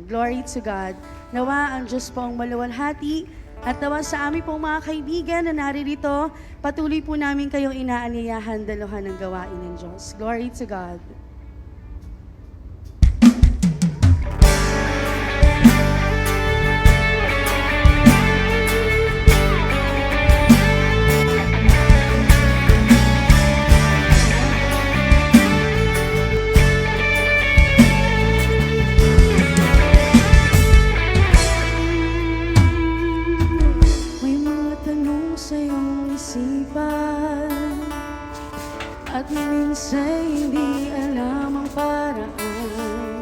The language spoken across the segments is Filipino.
Panginoon. Glory to God. Nawa ang Diyos po ang maluwalhati at nawa sa aming pong mga kaibigan na naririto, patuloy po namin kayong inaanyayahan daluhan ng gawain ng Diyos. Glory to God. At minsan hindi alam ang paraan.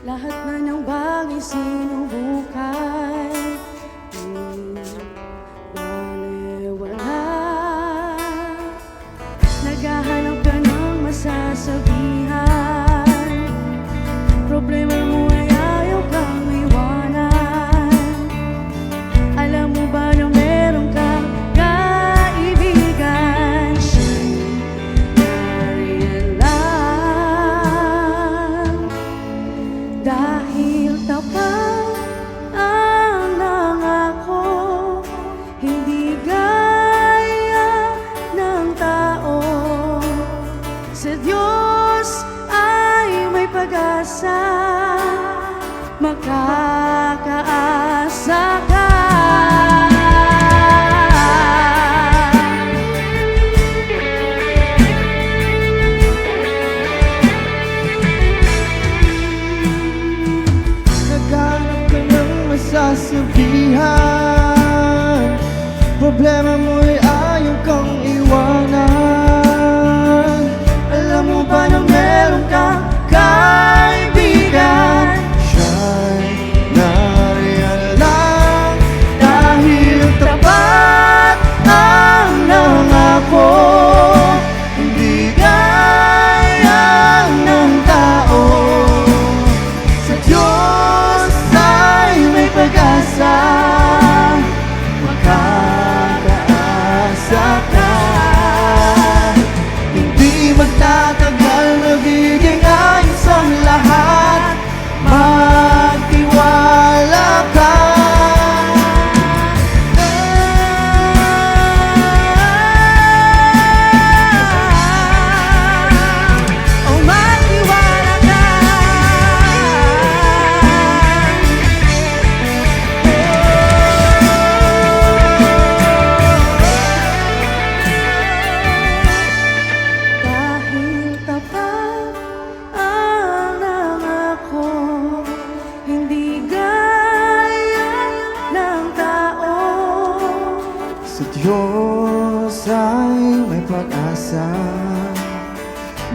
Lahat na ng bagay sinubukan, wala. Naghahanap ka ng masasabihan. Problema mo ay ayaw kang iwanan. Alam mo ba na meron kang kaibigan? Dahil tapat ang nangako, hindi gaya ng tao. Sa Diyos ay may pag-asa, makakaasa ka. Sasabihan, problema mo'y ayaw kang iwanan. Alam mo ba na meron kang kaibigan? Siya'y nariyan lang dahil tapat ang nangako. Hindi gaya ng tao. Sa Diyos ay may pag-asa, makakaasa ka. Hindi magtatagal, magiging ayos ang lahat. Magtiwala ka. Oh, magtiwala ka. Dahil tapat ang nangako, hindi gaya ng tao. Sa Diyos ay may pag-asa,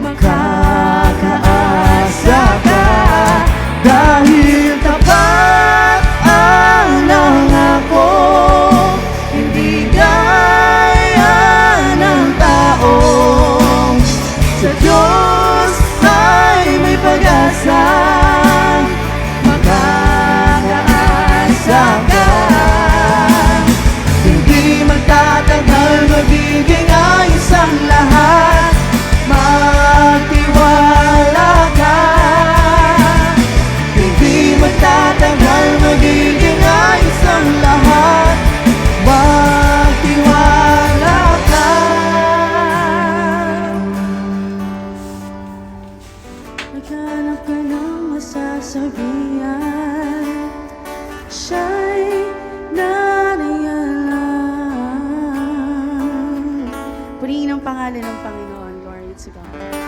makakaasa ka. Dahil tapat ang nangako, hindi gaya ng tao. Sa Diyos ay may pag-asa, makakaasa ka. Hindi magtatagal, magiging ayos ang lahat. Magtiwala ka. Hindi magtatagal, magiging ayos ang lahat. Magtiwala ka. Naghanap ka ng masasabihan, siya'y nariyan lang. Purihin ang pangalan ng Panginoon. Glory to God.